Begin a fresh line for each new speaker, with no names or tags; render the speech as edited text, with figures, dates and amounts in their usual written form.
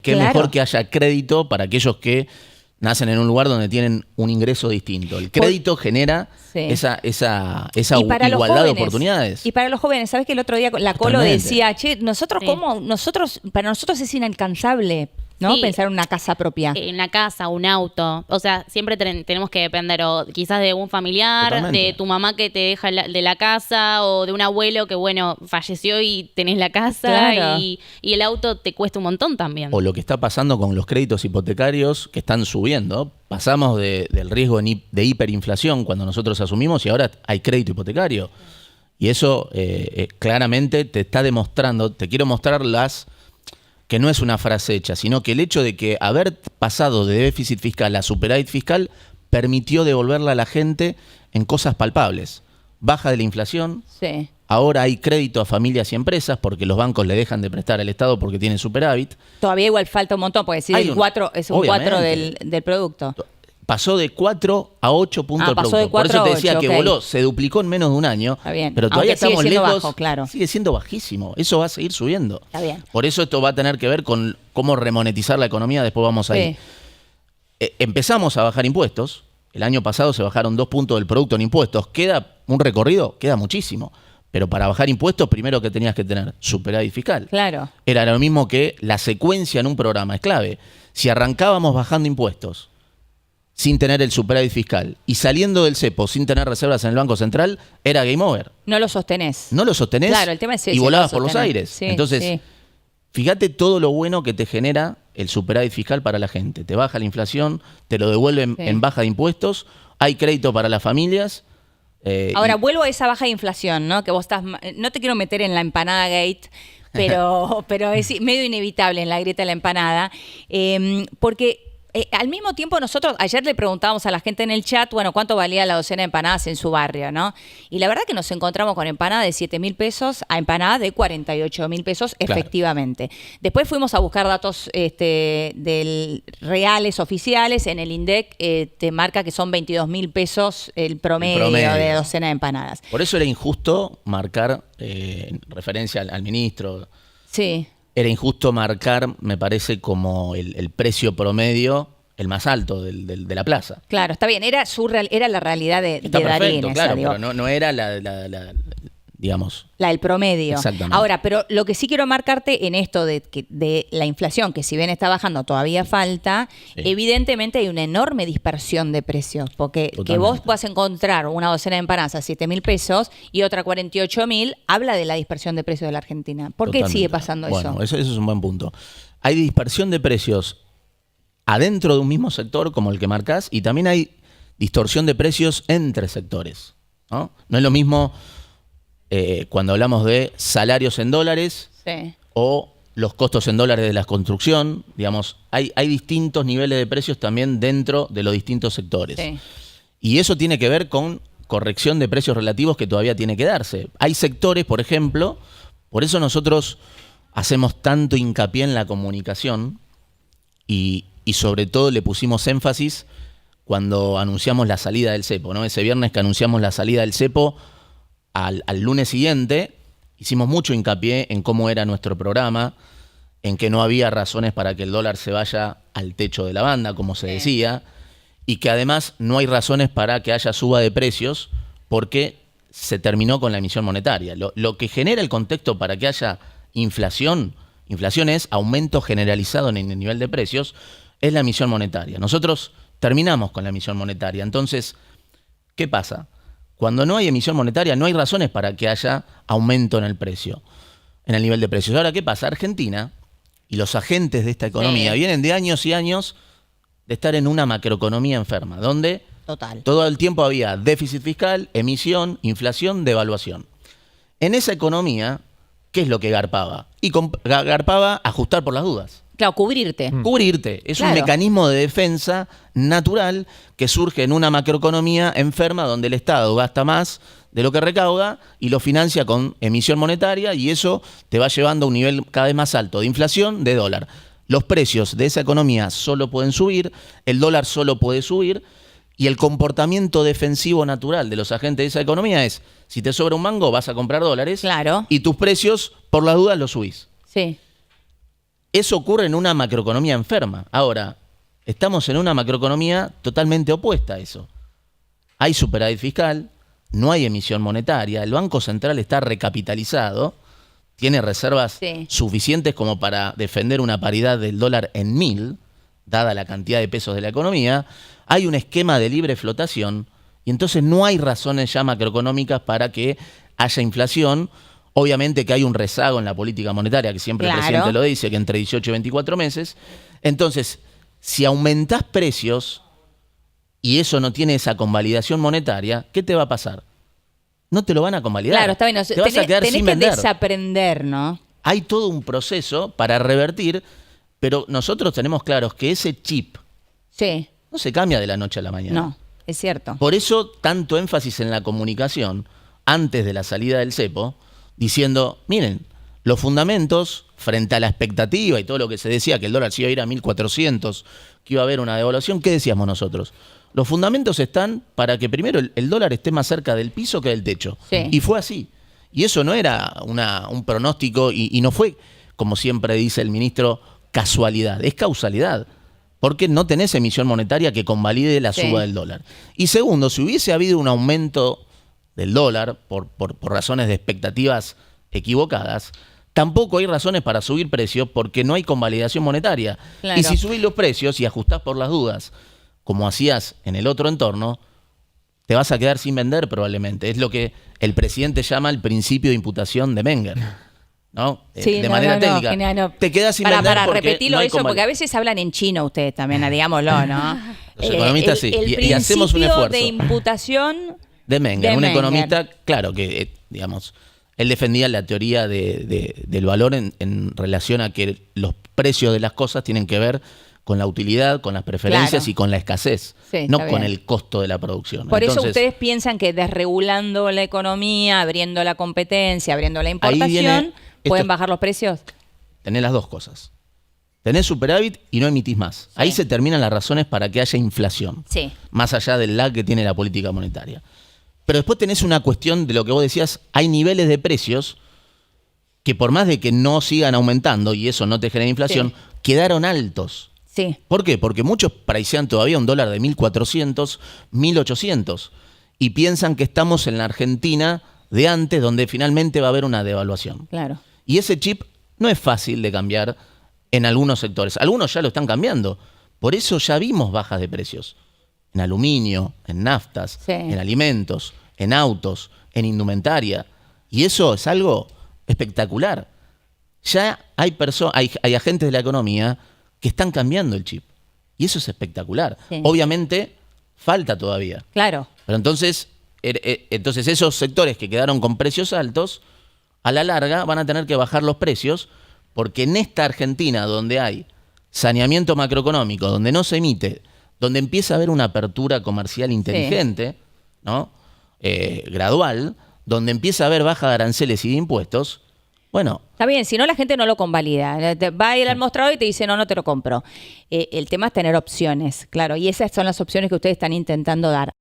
Qué
Claro.
mejor que haya crédito para aquellos que nacen en un lugar donde tienen un ingreso distinto. El crédito genera
Sí.
esa
Y para los
igualdad de
jóvenes,
oportunidades.
Y para los jóvenes, ¿sabes que el otro día la Colo
Totalmente.
decía, che, nosotros
Sí.
para nosotros es inalcanzable, ¿no?
Sí.
Pensar en una casa propia.
En la casa, un auto. O sea, siempre tenemos que depender o quizás de un familiar,
Totalmente.
de tu mamá que te deja de la casa o de un abuelo que, bueno, falleció y tenés la casa
Claro.
y el auto te cuesta un montón también.
O lo que está pasando con los créditos hipotecarios que están subiendo. Pasamos del riesgo de hiperinflación cuando nosotros asumimos y ahora hay crédito hipotecario. Y eso claramente te está demostrando, te quiero mostrar que no es una frase hecha, sino que el hecho de que haber pasado de déficit fiscal a superávit fiscal permitió devolverle a la gente en cosas palpables. Baja de la inflación,
Sí.
ahora hay crédito a familias y empresas porque los bancos le dejan de prestar al Estado porque tienen superávit.
Todavía igual falta un montón, porque si
Hay
el
un-
4 es un 4
obviamente.
del producto.
Pasó de 4 a 8 puntos
Ah,
el
pasó
producto.
de 4
Por eso te
a
decía
8,
que
ok.
voló, se duplicó en menos de un año.
Está bien.
Pero todavía
Aunque sigue
estamos
siendo
lejos.
bajo, claro.
Sigue siendo bajísimo. Eso va a seguir subiendo.
Está bien.
Por eso esto va a tener que ver con cómo remonetizar la economía. Después vamos ahí. Empezamos a bajar impuestos. El año pasado se bajaron 2 puntos del producto en impuestos. ¿Queda un recorrido? Queda muchísimo. Pero para bajar impuestos, primero que tenías que tener superávit fiscal.
Claro.
Era lo mismo que la secuencia en un programa, es clave. Si arrancábamos bajando impuestos sin tener el superávit fiscal y saliendo del cepo sin tener reservas en el Banco Central, era game over.
No lo sostenés.
No lo sostenés
Claro, el tema es ese,
y volabas
no
por los
sostener.
aires.
Sí,
Entonces,
sí.
fíjate todo lo bueno que te genera el superávit fiscal para la gente. Te baja la inflación, te lo devuelven
Sí.
en baja de impuestos, hay crédito para las familias.
Ahora,
y-
vuelvo a esa baja de inflación, ¿no? Que vos estás... No te quiero meter en la empanada gate, pero es medio inevitable en la grieta de la empanada, porque al mismo tiempo nosotros, ayer le preguntábamos a la gente en el chat, bueno, cuánto valía la docena de empanadas en su barrio, ¿no? Y la verdad que nos encontramos con empanada de 7.000 pesos a empanada de 48.000 pesos,
Claro.
efectivamente. Después fuimos a buscar datos reales, oficiales. En el INDEC te marca que son 22.000 pesos el promedio de docena de empanadas.
Por eso era injusto marcar, en referencia al ministro,
Sí.
era injusto marcar, me parece, como el precio promedio, el más alto de la plaza.
Claro, está bien. Era la realidad de
Está perfecto,
Darín, esa,
claro,
digo.
pero no era digamos...
La del promedio.
Exactamente.
Ahora, pero lo que sí quiero marcarte en esto de la inflación, que si bien está bajando, todavía falta,
Sí.
evidentemente hay una enorme dispersión de precios, porque que
Totalmente.
vos vas a encontrar una docena de empanadas a 7.000 pesos y otra 48.000, habla de la dispersión de precios de la Argentina. ¿Por qué
Totalmente.
sigue pasando
Bueno,
eso?
eso es un buen punto. Hay dispersión de precios adentro de un mismo sector, como el que marcás, y también hay distorsión de precios entre sectores, ¿no? No es lo mismo cuando hablamos de salarios en dólares
Sí.
o los costos en dólares de la construcción. Digamos, hay distintos niveles de precios también dentro de los distintos sectores.
Sí.
Y eso tiene que ver con corrección de precios relativos que todavía tiene que darse. Hay sectores, por ejemplo, por eso nosotros hacemos tanto hincapié en la comunicación y sobre todo le pusimos énfasis cuando anunciamos la salida del cepo, ¿no? Ese viernes que anunciamos la salida del cepo, al lunes siguiente hicimos mucho hincapié en cómo era nuestro programa, en que no había razones para que el dólar se vaya al techo de la banda, como se decía, y que además no hay razones para que haya suba de precios porque se terminó con la emisión monetaria. Lo que genera el contexto para que haya inflación es aumento generalizado en el nivel de precios, es la emisión monetaria. Nosotros terminamos con la emisión monetaria. Entonces, ¿qué pasa? Cuando no hay emisión monetaria, no hay razones para que haya aumento en el precio, en el nivel de precios. Ahora, ¿qué pasa? Argentina y los agentes de esta economía
Sí.
vienen de años y años de estar en una macroeconomía enferma, donde
Total.
todo el tiempo había déficit fiscal, emisión, inflación, devaluación. En esa economía, ¿qué es lo que garpaba? Y garpaba ajustar por las dudas.
Claro, cubrirte.
Cubrirte. Es un
Claro.
mecanismo de defensa natural que surge en una macroeconomía enferma donde el Estado gasta más de lo que recauda y lo financia con emisión monetaria y eso te va llevando a un nivel cada vez más alto de inflación, de dólar. Los precios de esa economía solo pueden subir, el dólar solo puede subir y el comportamiento defensivo natural de los agentes de esa economía es, si te sobra un mango vas a comprar dólares
Claro.
y tus precios por las dudas los subís.
Sí.
Eso ocurre en una macroeconomía enferma. Ahora, estamos en una macroeconomía totalmente opuesta a eso. Hay superávit fiscal, no hay emisión monetaria, el Banco Central está recapitalizado, tiene reservas suficientes como para defender una paridad del dólar en 1000, dada la cantidad de pesos de la economía, hay un esquema de libre flotación y entonces no hay razones ya macroeconómicas para que haya inflación. Obviamente que hay un rezago en la política monetaria, que siempre el presidente lo dice, que entre 18 y 24 meses. Entonces, si aumentás precios y eso no tiene esa convalidación monetaria, ¿qué te va a pasar? No te lo van a convalidar.
Claro, está bien.
Te vas a quedar sin vender.
Desaprender, ¿no?
Hay todo un proceso para revertir, pero nosotros tenemos claros que ese chip no se cambia de la noche a la mañana.
No, es cierto.
Por eso tanto énfasis en la comunicación antes de la salida del cepo, diciendo, miren, los fundamentos frente a la expectativa y todo lo que se decía, que el dólar se iba a ir a 1.400, que iba a haber una devaluación, ¿qué decíamos nosotros? Los fundamentos están para que primero el dólar esté más cerca del piso que del techo. Y fue así. Y eso no era un pronóstico y no fue, como siempre dice el ministro, casualidad, es causalidad. Porque no tenés emisión monetaria que convalide la suba del dólar. Y segundo, si hubiese habido un aumento del dólar por razones de expectativas equivocadas, tampoco hay razones para subir precios porque no hay convalidación monetaria. Y si subís los precios y ajustás por las dudas, como hacías en el otro entorno, te vas a quedar sin vender probablemente. Es lo que el presidente llama el principio de imputación de Menger, ¿no? De manera técnica.
No.
Te quedas sin vender
para
porque
repetirlo
no hay
eso, porque a veces hablan en chino ustedes también, digámoslo, ¿no?
Los economistas sí,
y
hacemos un esfuerzo.
De imputación
de Menger, un economista, claro, que digamos, él defendía la teoría del valor en relación a que los precios de las cosas tienen que ver con la utilidad, con las preferencias y con la escasez, no con el costo de la producción.
Por eso ustedes piensan que desregulando la economía, abriendo la competencia, abriendo la importación, ¿pueden bajar los precios?
Tenés las dos cosas. Tenés superávit y no emitís más. Ahí se terminan las razones para que haya inflación, más allá del lag que tiene la política monetaria. Pero después tenés una cuestión de lo que vos decías, hay niveles de precios que por más de que no sigan aumentando y eso no te genera inflación, quedaron altos. ¿Por qué? Porque muchos pricean todavía un dólar de 1.400, 1.800 y piensan que estamos en la Argentina de antes, donde finalmente va a haber una devaluación.
Claro.
Y ese chip no es fácil de cambiar en algunos sectores. Algunos ya lo están cambiando. Por eso ya vimos bajas de precios. En aluminio, en naftas, en alimentos, en autos, en indumentaria. Y eso es algo espectacular. Ya hay agentes de la economía que están cambiando el chip. Y eso es espectacular. Obviamente, falta todavía.
Claro.
Pero entonces esos sectores que quedaron con precios altos, a la larga van a tener que bajar los precios, porque en esta Argentina, donde hay saneamiento macroeconómico, donde no se emite, donde empieza a haber una apertura comercial inteligente, ¿no? Gradual, donde empieza a haber baja de aranceles y de impuestos, bueno.
Está bien, si no la gente no lo convalida. Va a ir al mostrador y te dice, no te lo compro. El tema es tener opciones, claro, y esas son las opciones que ustedes están intentando dar.